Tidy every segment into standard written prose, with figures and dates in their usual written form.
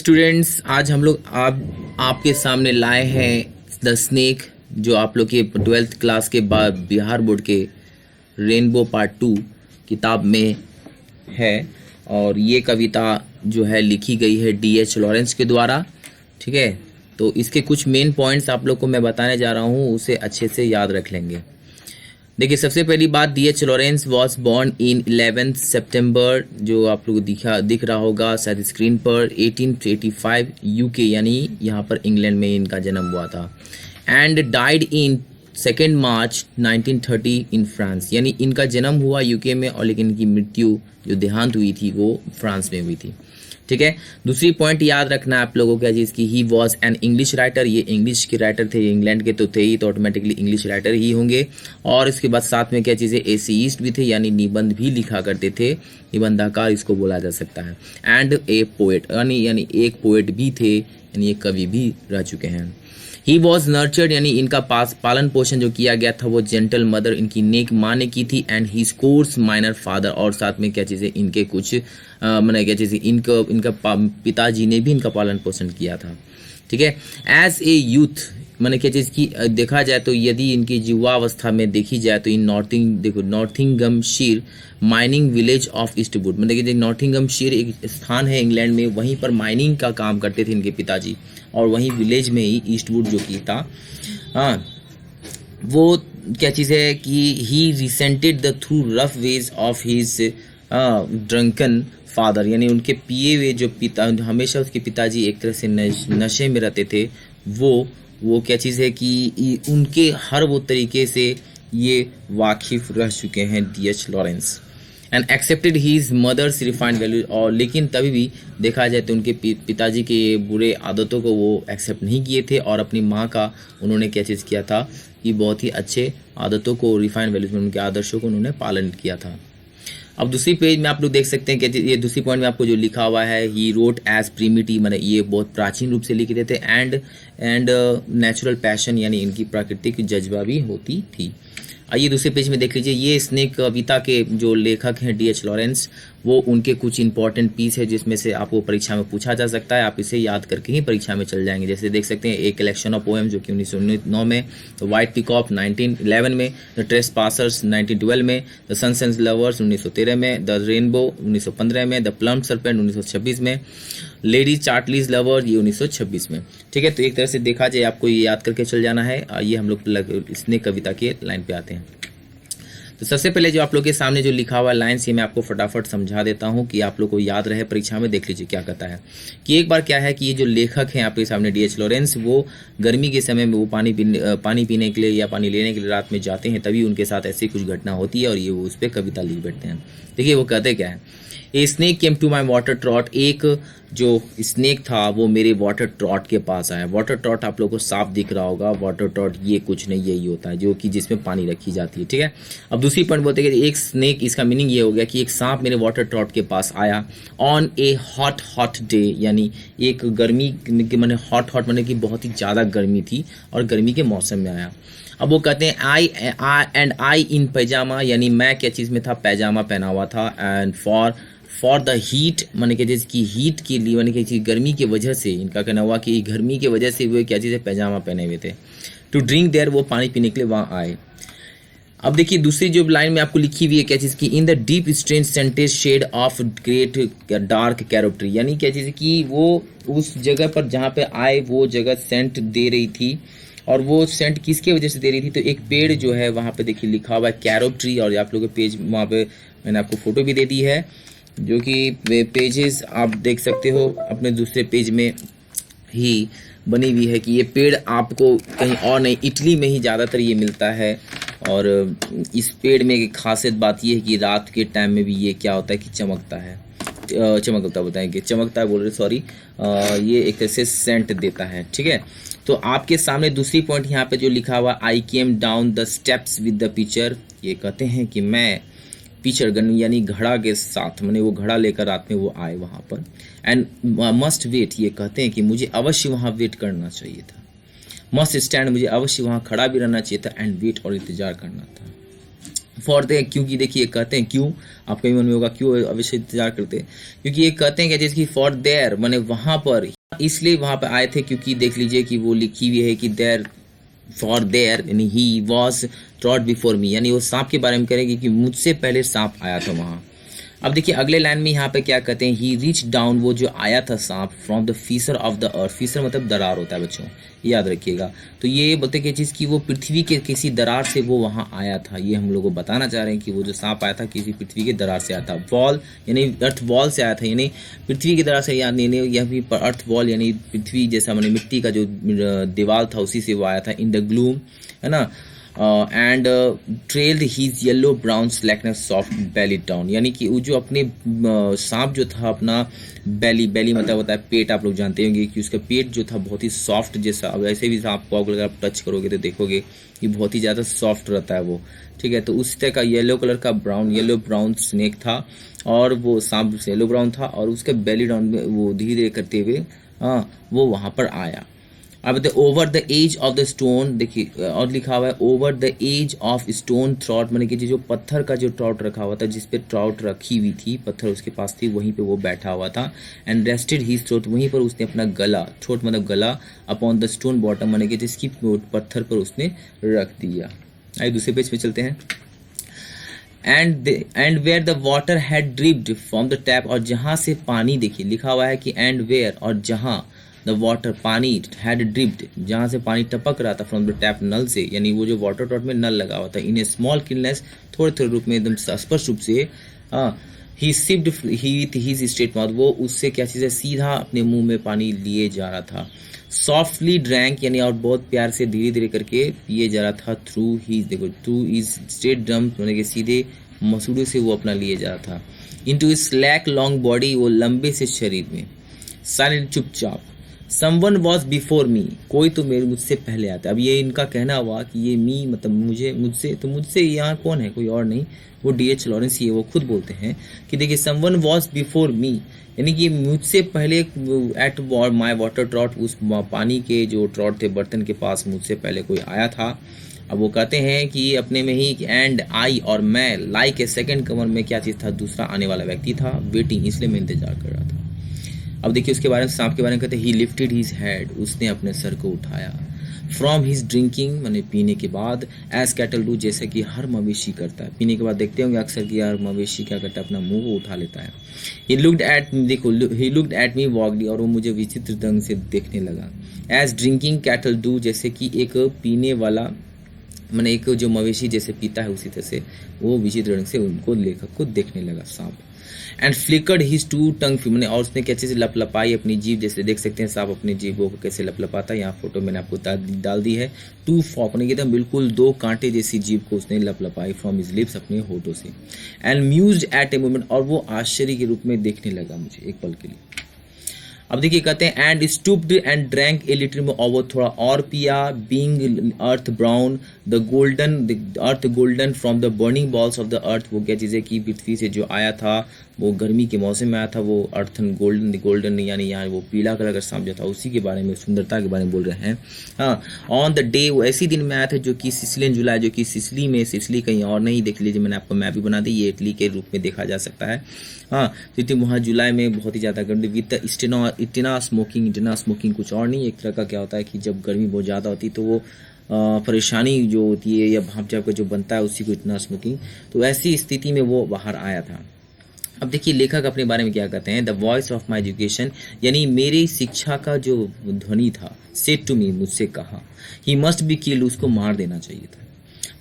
Students, आज हम लोग आपके सामने लाए हैं द स्नेक, जो आप लोग के 12th क्लास के बाद बिहार बोर्ड के रेनबो पार्ट 2 किताब में है। और ये कविता जो है लिखी गई है D.H. लॉरेंस के द्वारा। ठीक है, तो इसके कुछ मेन पॉइंट्स आप लोग को मैं बताने जा रहा हूँ, उसे अच्छे से याद रख लेंगे। देखिए, सबसे पहली बात, D.H. Lawrence was born in 11 सितंबर, जो आप लोग दिख रहा होगा शायद स्क्रीन पर, 1885 यूके यानी यहाँ पर इंग्लैंड में इनका जन्म हुआ था। And died in 2 March 1930 in France, यानी इनका जन्म हुआ यूके में और लेकिन इनकी मृत्यु जो देहांत हुई थी वो फ्रांस में हुई थी। ठीक है, दूसरी पॉइंट याद रखना है आप लोगों का जिसकी he was an English writer, ये इंग्लिश के राइटर थे, इंग्लैंड के तो थे ही, तो ऑटोमेटिकली इंग्लिश राइटर ही होंगे। और इसके बाद साथ में क्या चीज़ें, एसेइस्ट भी थे, यानी निबंध भी लिखा करते थे, निबंधकार इसको बोला जा सकता है। एंड ए पोएट, यानी एक पोएट भी थे, यानी एक कवि भी रह चुके हैं। ही वॉज नर्चर्ड, यानी इनका पालन पोषण जो किया गया था वो जेंटल मदर, इनकी नेक माँ ने की थी। And he course minor father, और साथ में क्या चीज़ें इनके कुछ मैंने क्या चीज़ें इनका पिताजी ने भी इनका पालन पोषण किया था। ठीक है, एज ए यूथ, मैंने क्या चीज़ की देखा जाए तो यदि इनकी युवावस्था में देखी जाए तो इन नॉटिंघमशीर माइनिंग विलेज ऑफ ईस्टवुड, मतलब कि नॉटिंघमशीर एक स्थान है इंग्लैंड में, वहीं पर माइनिंग का काम करते थे इनके पिताजी, और वहीं विलेज में ही ईस्टवुड जो की था, हाँ, वो क्या चीज़ है कि he resented the through rough ways of his drunken father, यानी उनके पिए हुए जो पिता, हमेशा उसके पिताजी एक तरह से नशे में रहते थे, वो क्या चीज़ है कि उनके हर वो तरीके से ये वाकिफ रह चुके हैं D.H. Lawrence. And accepted his mother's refined value, और लेकिन तभी भी देखा जाए तो उनके पिताजी के बुरे आदतों को वो एक्सेप्ट नहीं किए थे, और अपनी माँ का उन्होंने क्या चीज़ किया था कि बहुत ही अच्छे आदतों को, रिफाइंड वैल्यूज में उनके आदर्शों को उन्होंने पालन किया था। अब दूसरी पेज में आप लोग देख सकते हैं कि ये दूसरी पॉइंट में आपको जो लिखा हुआ है, ही रोट एज प्रीमिटिव, मतलब ये बहुत प्राचीन रूप से लिखे थे। एंड नेचुरल पैशन, यानी इनकी प्राकृतिक जज्बा भी होती थी। आइए दूसरे पेज में देख लीजिए, ये स्नेक कविता के जो लेखक हैं D.H. लॉरेंस, वो उनके कुछ इंपॉर्टेंट पीस है जिसमें से आपको परीक्षा में पूछा जा सकता है, आप इसे याद करके ही परीक्षा में चल जाएंगे। जैसे देख सकते हैं, एक कलेक्शन ऑफ पोएम जो कि 1909 में, द वाइट पीकॉक 1911 में, द ट्रेस पासर्स 1912 में, द सन्स एंड लवर्स 1913 में, द रेनबो 1915 में, द प्लम सरपेंट 1926 में, लेडी चार्टलीज लवर ये 1926 में। ठीक है, तो एक तरह से देखा जाए आपको ये याद करके चल जाना है। ये हम लोग स्नेक कविता के लाइन पे आते हैं। तो सबसे पहले जो आप लोग के सामने जो लिखा हुआ लाइन्स, ये मैं आपको फटाफट समझा देता हूँ कि आप लोग को याद रहे परीक्षा में। देख लीजिए क्या कहता है कि एक बार क्या है कि ये जो लेखक हैं आपके सामने D.H. लॉरेंस, वो गर्मी के समय में वो पानी पीने के लिए या पानी लेने के लिए रात में जाते हैं, तभी उनके साथ ऐसी कुछ घटना होती है और ये वो उस पर कविता लिख बैठते हैं। देखिए वो कहते क्या है, a snake came to my water trough, एक जो स्नेक था वो मेरे वाटर ट्रॉट के पास आया। वाटर ट्रॉट आप लोगों को साफ दिख रहा होगा, वाटर ट्रॉट ये कुछ नहीं, यही होता है जो कि जिसमें पानी रखी जाती है। ठीक है, अब दूसरी पॉइंट बोलते हैं कि एक स्नेक, इसका मीनिंग ये हो गया कि एक सांप मेरे वाटर ट्रॉट के पास आया ऑन ए हॉट डे, यानी एक गर्मी मैंने हॉट मैंने कि बहुत ही ज़्यादा गर्मी थी और गर्मी के मौसम में आया। अब वो कहते हैं आई इन पैजामा, यानी मैं क्या चीज़ में था, पैजामा पहना हुआ था। एंड फॉर द हीट, मैंने क्या चीज़ की हीट के लिए, मैंने क्या चीज़ गर्मी की वजह से, इनका कहना हुआ कि गर्मी की वजह से वो क्या चीज़ है, पैजामा पहने हुए थे। टू ड्रिंक देयर, वो पानी पीने के लिए वहाँ आए। अब देखिए दूसरी जो लाइन में आपको लिखी हुई है क्या चीज़ की, in the deep strange scented shade of great dark carob tree, यानी क्या चीज़ की वो उस जगह पर जहाँ पे आए वो जगह सेंट दे रही थी, और वो सेंट किसके वजह से दे रही थी, तो एक पेड़ जो है वहाँ पे देखिए लिखा हुआ है कैरोप ट्री, और आप लोगों के पेज वहाँ पे मैंने आपको फोटो भी दे दी है, जो कि पेजेस आप देख सकते हो अपने दूसरे पेज में ही बनी हुई है कि ये पेड़ आपको कहीं और नहीं, इटली में ही ज़्यादातर ये मिलता है। और इस पेड़ में एक खासियत बात ये है कि रात के टाइम में भी ये क्या होता है कि चमकता है, चमकता है बोल रहे सॉरी, ये एक तरह से सेंट देता है। ठीक है, तो आपके सामने दूसरी पॉइंट यहाँ पे जो लिखा हुआ, I came down the steps with the pitcher, ये कहते हैं कि मैं पिचर गन यानी घड़ा के साथ, मैंने वो घड़ा लेकर रात में वो आए वहाँ पर। एंड मस्ट वेट, ये कहते हैं कि मुझे अवश्य वहाँ वेट करना चाहिए था। मस्ट स्टैंड, मुझे अवश्य वहाँ खड़ा भी रहना चाहिए था। एंड वेट, और इंतजार करना था। फॉर द, क्योंकि देखिए कहते हैं क्यों, आपके भी मन में होगा क्यों अवश्य इंतजार करते हैं, क्योंकि ये कहते हैं कि जैसे कि फॉर देयर माने वहां पर, इसलिए वहां पर आए थे क्योंकि देख लीजिए कि वो लिखी हुई है कि देयर, फॉर देयर यानी he was trout before me, यानी वो सांप के बारे में करेंगे कि मुझसे पहले सांप आया था वहां। अब देखिए अगले लाइन में यहाँ पे क्या कहते हैं, ही रीच डाउन, वो जो आया था सांप, from the Fisher of the earth, Fisher मतलब दरार होता है बच्चों, याद रखिएगा। तो ये बोलते हैं कि चीज़ की वो पृथ्वी के किसी दरार से वो वहाँ आया था, ये हम लोग को बताना चाह रहे हैं कि वो जो सांप आया था किसी पृथ्वी के दरार से आया था। वॉल यानी अर्थ वॉल से आया था, यानी पृथ्वी की दरार से, यानी यह भी अर्थ वॉल यानी पृथ्वी जैसा मैंने मिट्टी का जो दीवार था उसी से वो आया था। इन द ग्लूम, है ना, and trailed his yellow brown slackness soft belly down, यानी कि वो जो अपने सांप जो था अपना बेली मतलब होता है पेट, आप लोग जानते होंगे कि उसका पेट जो था बहुत ही सॉफ्ट जैसा, अब ऐसे भी सांप को अगर आप टच करोगे तो देखोगे कि बहुत ही ज़्यादा सॉफ्ट रहता है वो, ठीक है। तो उस तरह का येलो कलर का येलो ब्राउन स्नेक था, और वो सांप येलो ब्राउन था, और उसका बेली डाउन वो धीरे धीरे करते हुए वो वहाँ पर आया। अब over the edge of the stone, देखिए और लिखा हुआ है over the edge of stone throat, माने कि जो पत्थर का जो ट्रॉट रखा हुआ था, जिस पे ट्रॉट रखी हुई थी, पत्थर उसके पास थी, वहीं पे वो बैठा हुआ था। एंड रेस्टेड ही थ्रोट, वहीं पर उसने अपना गला, थ्रोट मतलब गला, अपॉन द स्टोन बॉटम माने कि जिसकी पत्थर पर उसने रख दिया। आइए दूसरे पेज पे चलते हैं। And where the water had dripped from the tap, और जहाँ से पानी, देखिए लिखा हुआ है कि एंड वेयर, और जहाँ द वाटर पानी हैड ड्रिप्ड, जहाँ से पानी टपक रहा था, फ्रॉम द टैप नल से, यानी वो जो वाटर टॉट में नल लगा हुआ था, इन ए स्मॉल क्लीननेस, थोड़े थोड़े रूप में एकदम स्पष्ट रूप से, he sipped he with his straight mouth, वो उससे क्या चीज़ है सीधा अपने मुंह में पानी लिए जा रहा था। सॉफ्टली ड्रैंक, यानी और बहुत प्यार से धीरे धीरे करके पिए जा रहा था। थ्रू ही, देखो थ्रू इज स्ट्रेट ड्रम, यानी कि सीधे मसूड़े से वो अपना लिए जा रहा था। इनटू स्लैक लॉन्ग बॉडी, वो लंबे से शरीर में। साइलेंट, चुपचाप। समवन वॉज बिफोर मी, कोई तो मुझसे पहले आता। अब ये इनका कहना हुआ कि ये मी मतलब मुझसे, तो मुझसे यहाँ कौन है, कोई और नहीं, वो D.H. लॉरेंस ही है। वो खुद बोलते हैं कि देखिए समवन वॉज बिफोर मी, यानी कि मुझसे पहले एट माई वाटर ट्रॉट, उस पानी के जो ट्रॉट थे बर्तन के पास मुझसे पहले कोई आया था। अब वो कहते हैं कि अपने में ही एंड आई, और मैं लाइक ए सेकेंड कमर में क्या चीज़ था, दूसरा आने वाला व्यक्ति था, वेटिंग, इसलिए मैं इंतजार कर रहा था। अब देखिए उसके बारे में, सांप के बारे में कहते हैं ही लिफ्टेड हिज हेड, उसने अपने सर को उठाया। फ्रॉम हिज ड्रिंकिंग, मैंने पीने के बाद, एज कैटल डू, जैसे कि हर मवेशी करता है। पीने के बाद देखते होंगे अक्सर कि यार मवेशी क्या करता है, अपना मुंह को उठा लेता है। ही लुक्ड एट, देखो ही लुक्ड एट मी वॉकली, और वो मुझे विचित्र ढंग से देखने लगा। एज ड्रिंकिंग कैटल डू, जैसे कि एक पीने वाला, मैंने एक जो मवेशी जैसे पीता है उसी तरह से वो विचित्र ढंग से उनको लेखक को देखने लगा सांप। And flickered his two tongue, मैंने और उसने कैसे से लपलपाई अपनी जीभ, जैसे देख सकते हैं सांप अपनी जीभों को कैसे लपलपाता है, यहाँ फोटो मैंने आपको डाल दी है। टू फॉक, ने एकदम बिल्कुल दो कांटे जैसी जीभ को उसने लपलपाई, फ्रॉम हिज लिप्स, अपने होठों से। एंड म्यूज्ड एट ए मोमेंट, और वो आश्चर्य के रूप में देखने लगा मुझे एक पल के लिए। अब देखिए कहते हैं and stooped and drank a little more, और वो थोड़ा और पिया। Being earth brown, the earth golden from the burning balls of the earth, वो क्या चीज़ें की पृथ्वी से जो आया था वो गर्मी के मौसम में आया था, वो अर्थन गोल्डन यानी यहाँ वो पीला कलर का सांप जो था उसी के बारे में, सुंदरता के बारे में बोल रहे हैं। हाँ, ऑन द डे, वो ऐसी दिन में आया था जो कि सिसिलियन जुलाई, जो कि सिसली में, सिसली कहीं और नहीं, देख लीजिए मैंने आपको मैप भी बना दी, ये इटली के रूप में देखा जा सकता है। हाँ, तो वहाँ जुलाई में बहुत ही ज़्यादा गर्मी, विद इतना स्मोकिंग कुछ और नहीं, एक तरह का क्या होता है कि जब गर्मी बहुत ज़्यादा होती है तो वो परेशानी जो होती है या भाप जाप का जो बनता है उसी को इतना स्मोकिंग, तो ऐसी स्थिति में वो बाहर आया था। अब देखिए लेखक अपने बारे में क्या कहते हैं, the voice of my education, यानी मेरी शिक्षा का जो ध्वनि था, सेड टू मी, मुझसे कहा, ही मस्ट बी किल्ड, उसको मार देना चाहिए था।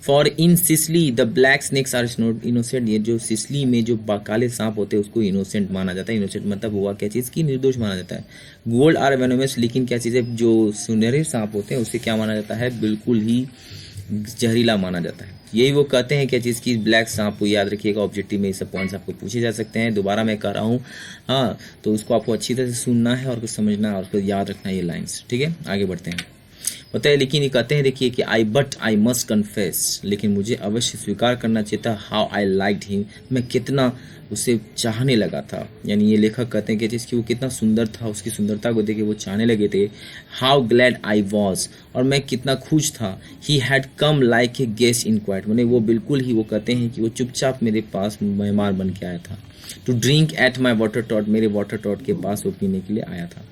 For in Sicily the black snakes are innocent, ये जो सिसली में जो काले सांप होते हैं उसको इनोसेंट माना जाता है। इनोसेंट मतलब हुआ क्या चीज़ की, निर्दोष माना जाता है। गोल्ड आर वेनोमस, लेकिन क्या चीज़ है, जो सुनहरे सांप होते हैं उसे क्या माना जाता है, बिल्कुल ही जहरीला माना जाता है। यही वो कहते हैं क्या चीज़ की, ब्लैक सांप को याद रखिएगा, ऑब्जेक्टिव में ये सब पॉइंट्स आपको पूछे जा सकते हैं। दोबारा मैं कर रहा हूँ, हाँ, तो उसको आपको अच्छी तरह से सुनना है और कुछ समझना है और उसको याद रखना है ये लाइन्स, ठीक है। आगे बढ़ते हैं। होता है। लेकिन ये कहते हैं देखिए कि आई मस्ट कन्फेस, लेकिन मुझे अवश्य स्वीकार करना चाहिए था, हाउ आई लाइक्ड हिम, मैं कितना उसे चाहने लगा था। यानी ये लेखक कहते हैं कि जिसकी वो कितना सुंदर था, उसकी सुंदरता को देख के वो चाहने लगे थे। हाउ ग्लैड आई वॉज, और मैं कितना खुश था। He had come like a guest in quite, मैंने वो बिल्कुल ही वो कहते हैं कि वो चुपचाप मेरे पास मेहमान बन के आया था। To drink at my water trough, मेरे वाटर टॉट के पास वो पीने के लिए आया था।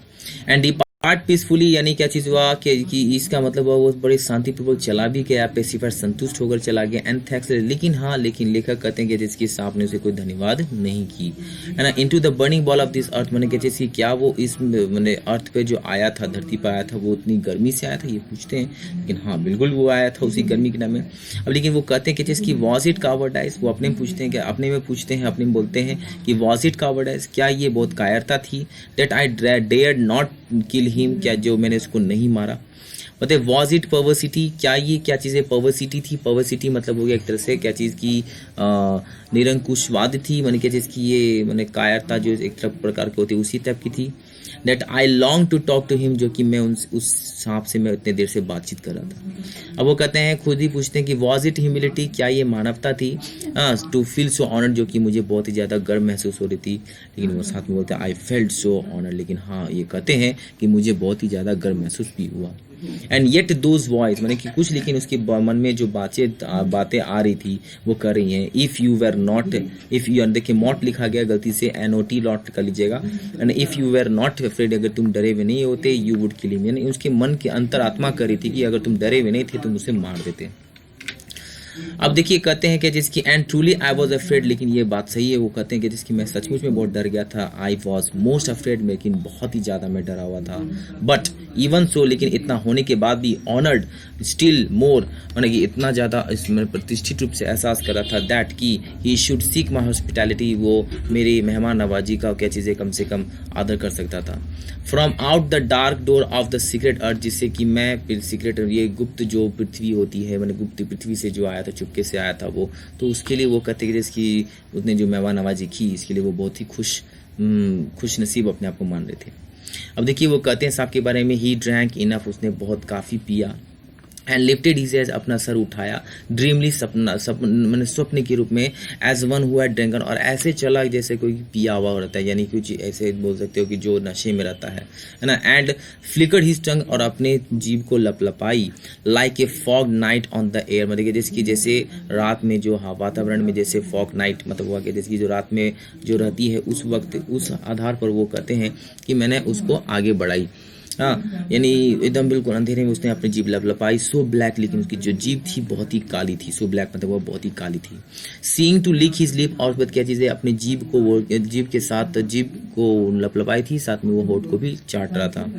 एंड डिपार्ट पीसफुली, यानी क्या चीज़ हुआ कि इसका मतलब हुआ वो बड़े शांतिपूर्वक चला भी गया, पेसिफायर संतुष्ट होकर चला गया। एंड थैंक्स, लेकिन हाँ, लेकिन लेखक कहते हैं कि जिसकी सांप ने उसे कोई धन्यवाद नहीं की, है ना। Into the burning ball of this earth, मैंने क्या चीज़ की, क्या वो इस मैंने अर्थ पे जो आया था, धरती पर आया था, वो उतनी गर्मी से आया था, ये पूछते हैं। लेकिन हाँ, बिल्कुल वो आया था उसी गर्मी के नाम में। अब लेकिन वो कहते हैं कि जिसकी वॉज इट कावर्डाइज, वो अपने में पूछते हैं कि अपने में पूछते हैं, अपने में बोलते हैं कि वॉज इट कावर्डाइज, क्या ये बहुत कायरता थी। That I dare not kill him, क्या जो मैंने उसको नहीं मारा। मतलब वॉज इट पर्वर्सिटी, क्या ये क्या चीज़ें पर्वर्सिटी थी। पर्वर्सिटी मतलब हो गया एक तरह से क्या चीज़ की निरंकुशवाद थी, मैंने क्या चीज़ की ये मैंने कायरता जो एक तरह प्रकार की होती है उसी टाइप की थी। That I long to talk to him, जो कि मैं उस सांप से मैं उतने देर से बातचीत कर रहा था। अब वो कहते हैं, खुद ही पूछते हैं कि वॉज इट ह्यूमिलिटी, क्या ये मानवता थी। टू फील सो ऑनर्ड, जो कि मुझे बहुत ही ज़्यादा गर्व महसूस हो रही थी। लेकिन वो साथ में बोलते हैं आई फेल्ट सो ऑनर्ड, लेकिन हाँ ये कहते हैं कि मुझे बहुत ही ज़्यादा गर्व महसूस भी हुआ। एंड येट दोज वॉइस, मैंने कि कुछ, लेकिन उसके मन में जो बातें आ रही थी वो कर रही हैं। If you were not, if you, देखिए मॉट लिखा गया गलती से, NOT लॉट कर लीजिएगा। And if you were not afraid, अगर तुम डरे हुए नहीं होते, यू वुड किल हिम, यानी उसके मन के अंतरात्मा कर रही थी कि अगर तुम डरे हुए नहीं थे तुम उसे मार देते। अब देखिए कहते हैं कि जिसकी and truly I was afraid, लेकिन ये बात सही है, वो कहते हैं कि जिसकी मैं सचमुच में बहुत डर गया था। आई वॉज मोस्ट अफ्रेड, लेकिन बहुत ही ज़्यादा मैं डरा हुआ था। बट इवन सो, लेकिन इतना होने के बाद भी, ऑनर्ड स्टिल मोर, मैंने कि इतना ज़्यादा इसमें प्रतिष्ठित रूप से एहसास कर रहा था दैट कि he should seek my hospitality, वो मेरी मेहमान नवाजी का क्या चीज़ें कम से कम आदर कर सकता था। From out the dark door of the secret earth, जिससे कि मैं सीक्रेट, ये गुप्त जो पृथ्वी होती है, मैंने गुप्त पृथ्वी से जो आया था, चुपके से आया था वो, तो उसके लिए वो कहते हैं कि जिसकी उसने जो मेहमान नवाजी की, इसके लिए वो बहुत ही खुश नसीब अपने आप को मान रहे थे। अब देखिए वो कहते हैं सांप के बारे में, ही ड्रैंक इनफ, उसने बहुत काफ़ी पिया। एंड लिफ्टेड हिज हेड, अपना सर उठाया। ड्रीमली, मैंने स्वप्न के रूप में। एज वन हु हैड ड्रिंकन, और ऐसे चला जैसे कोई पिया हुआ रहता है, यानी कुछ ऐसे बोल सकते हो कि जो नशे में रहता है ना। एंड फ्लिकर्ड हिज टंग, और अपने जीभ को लपलपाई। Like a fog night on the air, मतलब जैसे कि जैसे रात में जो वातावरण में जैसे फॉग नाइट मतलब हुआ कि जैसे कि जो रात में जो रहती है उस वक्त, उस आधार पर वो कहते हैं कि मैंने उसको आगे बढ़ाई। हाँ, यानी एकदम बिल्कुल अंधेरे में उसने अपनी जीभ लपलपाई। सो ब्लैक, लेकिन उसकी जो जीभ थी बहुत ही काली थी। सो ब्लैक मतलब वो बहुत ही काली थी। Seeing to lick his lip, और क्या चीज़ है, अपनी जीभ को वो जीभ के साथ जीभ को लपलपाई थी, साथ में वो होठ को भी चाट रहा था।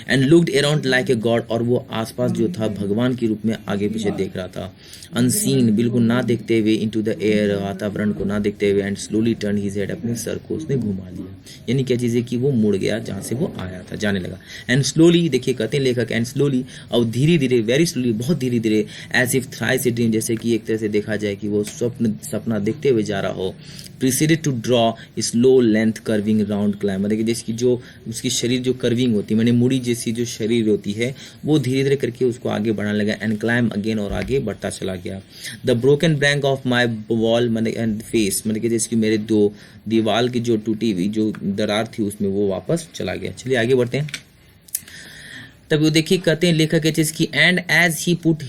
And looked around like a god, और वो आसपास जो था भगवान के रूप में आगे पीछे देख रहा था। अनसीन, बिल्कुल ना देखते हुए, इनटू द एयर, वातावरण को ना देखते हुए। And slowly turn his head, अपने सर को उसने घुमा लिया, यानी क्या चीज़ है कि वो मुड़ गया जहाँ से वो आया था, जाने लगा। एंड स्लोली, देखिए कहते हैं लेखक, एंड स्लोली, और धीरे धीरे, वेरी स्लोली, बहुत धीरे धीरे। As if thrice a dream, जैसे कि एक तरह से देखा जाए कि वो सपना देखते हुए जा रहा हो। Proceeded to draw slow length curving round climb, मतलब जैसे जो उसकी शरीर जो कर्विंग होती है, मैंने मुड़ी जैसी जो शरीर होती है, वो धीरे धीरे करके उसको आगे बढ़ाने लगा। एंड क्लाइम अगेन, और आगे बढ़ता चला गया। The broken blank of my wall, मैंने एंड फेस, मैंने कि जैसे कि मेरे दो दीवार की जो टूटी हुई जो दरार थी उसमें वो वापस चला गया। चलिए आगे बढ़ते हैं। तब वो देखिए कहते हैं लेखक के चीज की, and as he put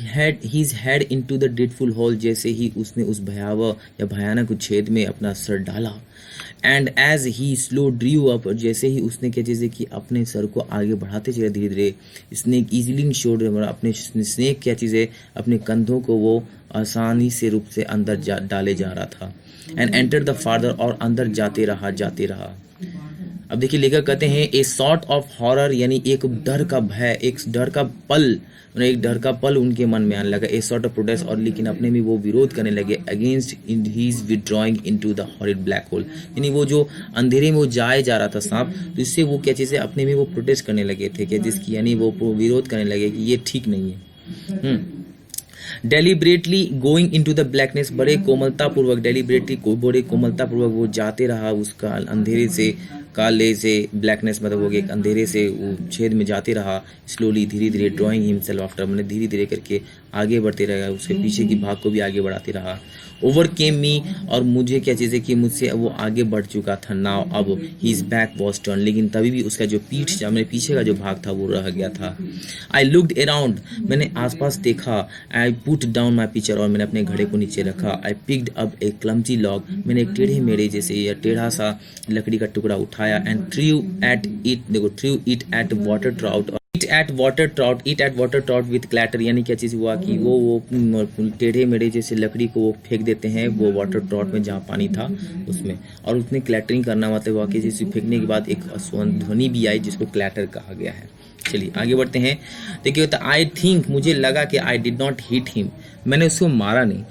his head into the dreadful hole, जैसे ही उसने उस भयावह या भयानक छेद में अपना सर डाला। And as he slow drew up, जैसे ही उसने क्या चीज़ कि अपने सर को आगे बढ़ाते चले धीरे धीरे। स्नेक इजीली शोड, अपने स्नेक क्या चीज़ है, अपने कंधों को वो आसानी से रूप से अंदर डाले जा रहा था। एंड एंटर द फादर, और अंदर जाते रहा। अब देखिए लेखक कहते हैं ए सॉर्ट ऑफ हॉरर, यानी एक डर का भय, एक डर का पल उनके मन में आने लगा। ए सॉर्ट ऑफ प्रोटेस्ट, और लेकिन अपने में वो विरोध करने लगे against in his withdrawing into the horrid black hole, यानी वो जो अंधेरे में वो जाए जा रहा था सांप, तो इससे वो क्या चीज़ है अपने में वो प्रोटेस्ट करने लगे थे कि जिसकी यानी वो विरोध करने लगे कि ये ठीक नहीं है। Deliberately going into the blackness, बड़े कोमलतापूर्वक वो जाते रहा उसका अंधेरे से काले से ब्लैकनेस मतलब हो गया एक अंधेरे से वो छेद में जाते रहा, स्लोली धीरे धीरे ड्रॉइंग हिमसेल्फ आफ्टर, मैंने धीरे धीरे करके आगे बढ़ते रहा, उसके पीछे की भाग को भी आगे बढ़ाते रहा। ओवर केम मी, और मुझे क्या चीज़ है कि मुझसे वो आगे बढ़ चुका था। नाउ अब हीज बैक वॉज टर्न, लेकिन तभी भी उसका जो पीठ मेरे पीछे का जो भाग था वो रह गया था। आई लुक्ड अराउंड, मैंने आसपास देखा। I put down my picture, और मैंने अपने घड़े को नीचे रखा। I picked up A clumsy log, मैंने एक टेढ़े मेढ़े जैसे या टेढ़ा सा लकड़ी का टुकड़ा उठाया। एंड थ्रू एट इट, देखो through it at water trout, it at water trout with clatter, यानी क्या चीज़ हुआ कि वो टेढ़े मेढ़े जैसे लकड़ी को वो फेंक देते हैं वो वाटर ट्राउट में जहाँ पानी था उसमें, और उसने क्लैटरिंग करना मतलब हुआ कि जैसे फेंकने के बाद एक ध्वनि भी आई जिसको क्लैटर कहा गया है। चलिए आगे बढ़ते हैं। देखिए तो आई थिंक, मुझे लगा कि I did not hit him, मैंने उसको मारा नहीं।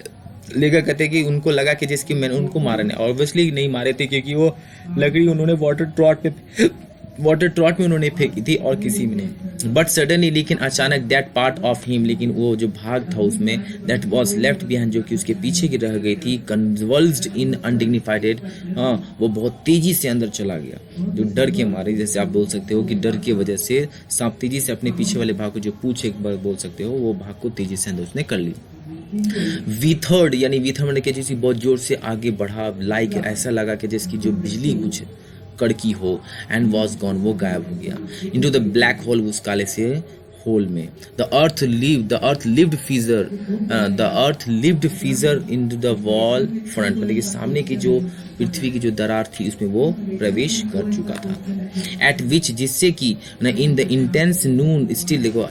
लेखक कहते कि उनको लगा कि जिसकी मैंने उनको मारा नहीं, ऑब्वियसली नहीं मारे थे क्योंकि वो लकड़ी उन्होंने वाटर ट्रॉट में उन्होंने फेंकी थी और किसी में नहीं। बट सडनली, लेकिन अचानक, दैट पार्ट ऑफ हिम, लेकिन वो जो भाग था उसमें, दैट वॉज लेफ्ट बिहाइंड, जो कि उसके पीछे की रह गई थी, कन्वल्स्ड इन अनडिग्निफाइड, वो बहुत तेजी से अंदर चला गया, जो डर के मारे, जैसे आप बोल सकते हो कि डर की वजह से सांप तेजी से अपने पीछे वाले भाग को जो पूछ एक बार बोल सकते हो वो भाग को तेजी से अंदर उसने कर ली। वीथर्ड, यानी वीथर्ड मैंने क्या चीज़ बहुत जोर से आगे बढ़ा, लाइक ऐसा लगा कि जिसकी जो बिजली कुछ कड़की हो, एंड वॉज गॉन, वो गायब हो गया। इनटू द ब्लैक होल, उस काले से होल में। The earth lipped fissure into the wall front, मतलब कि सामने की जो पृथ्वी की जो दरार थी उसमें वो प्रवेश कर चुका था। एट विच, जिससे कि in the intense Noon still, देखो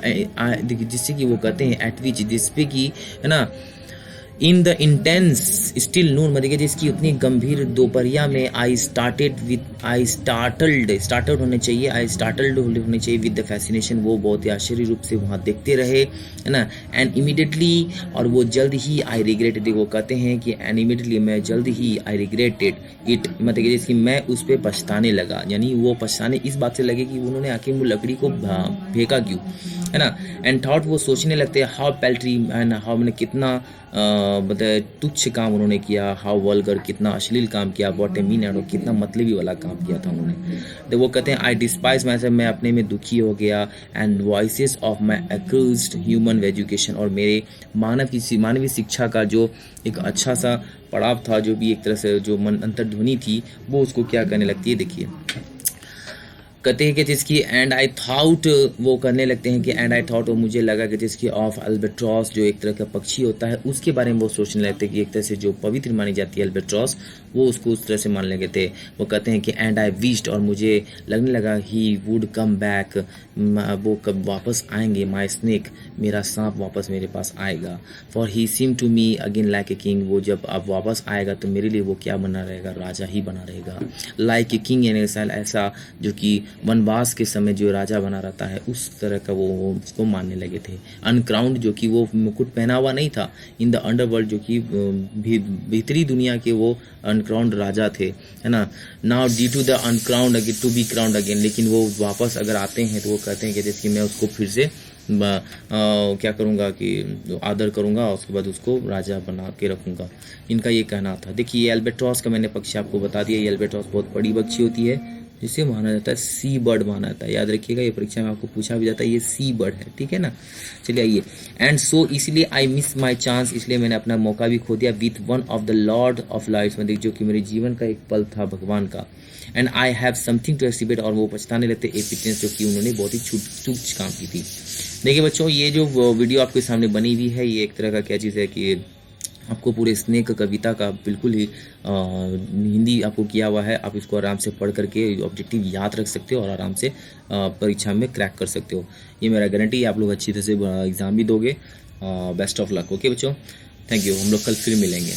जिससे कि वो कहते हैं एट विच, जिसपे की है ना, इन द इंटेंस स्टिल नून, मतलब जिसकी उतनी गंभीर दोपहरिया में आई स्टार्टेड होने चाहिए विद द फैसिनेशन, वो बहुत ही आश्चर्य रूप से वहाँ देखते रहे, है ना। एंड इमीडिएटली, और वो जल्द ही, आई रिग्रेटेड, वो कहते हैं कि एंड इमीडिएटली, मैं जल्द ही, आई रिग्रेटेड इट, मतलब कि जिसकी मैं उस पर पछताने लगा, यानी वो पछताने इस बात से लगे कि उन्होंने आखिर वो लकड़ी को फेंका क्यों, है ना। एंड थॉट, वो सोचने लगते हैं, हाउ पैल्ट्री एंड हाउ, मैंने कितना बताया तुच्छ काम उन्होंने किया, हाउ वल्गर, कितना अश्लील काम किया, व्हाट ए मीन, और कितना मतलबी वाला काम किया था उन्होंने। तो वो कहते हैं आई डिस्पाइज माई सेल्फ, मैं अपने में दुखी हो गया, and voices of my accused human education, और मेरे मानवीय शिक्षा का जो एक अच्छा सा पड़ाव था, जो भी एक तरह से जो मन अंतर्ध्वनि थी, वो उसको क्या करने लगती है, देखिए कहते हैं कि जिसकी एंड आई थॉट, वो करने लगते हैं कि एंड आई थॉट, और मुझे लगा कि जिसकी ऑफ अल्बेट्रॉस, जो एक तरह का पक्षी होता है, उसके बारे में वो सोचने लगते हैं कि एक तरह से जो पवित्र मानी जाती है अल्बेट्रॉस, वो उसको उस तरह से मान लगे थे। वो कहते हैं कि एंड आई विश्ड, और मुझे लगने लगा ही वुड कम बैक, वो कब वापस आएंगे, माई स्नेक, मेरा सांप वापस मेरे पास आएगा। For he seem to me again like a king, वो जब अब वापस आएगा तो मेरे लिए वो क्या बना रहेगा, राजा ही बना रहेगा। लाइक ए किंग, यानी ऐसा जो कि वनवास के समय जो राजा बना रहता है, उस तरह का वो उसको मानने लगे थे। अनक्राउंड, जो कि वो मुकुट पहना हुआ नहीं था, इन द अंडरवर्ल्ड, जो कि भीतरी दुनिया के वो अनक्राउंड राजा थे, है ना। Now due to the uncrowned again to be crowned again, लेकिन वो वापस अगर आते हैं तो वो कहते हैं कि जैसे कि मैं उसको फिर से क्या करूँगा कि आदर करूँगा, और उसके बाद उसको राजा बना के रखूँगा, इनका ये कहना था। देखिए ये एल्बेट्रॉस का मैंने पक्षी आपको बता दिया, ये एल्बेट्रॉस बहुत बड़ी पक्षी होती है, जिसे माना जाता है सी बर्ड माना जाता है, याद रखिएगा, ये परीक्षा में आपको पूछा भी जाता है, ये सी बर्ड है, ठीक है ना। चलिए आइए, एंड सो इसलिए आई मिस माई चांस, इसलिए मैंने अपना मौका भी खो दिया, with one of the Lord of lights, मतलब जो कि मेरे जीवन का एक पल था भगवान का। And I have something to exhibit, और वो पछताने लगते एपिटेंस, जो कि उन्होंने बहुत ही चूक काम की थी। देखिए बच्चों, ये जो वीडियो आपके सामने बनी हुई है, ये एक तरह का क्या चीज़ है कि आपको पूरे स्नेक कविता का बिल्कुल ही हिंदी आपको किया हुआ है, आप इसको आराम से पढ़ करके ऑब्जेक्टिव याद रख सकते हो और आराम से परीक्षा में क्रैक कर सकते हो। ये मेरा गारंटी है, आप लोग अच्छी तरह से एग्ज़ाम भी दोगे। Best of luck. ओके बच्चों, थैंक यू। हम लोग कल फिर मिलेंगे।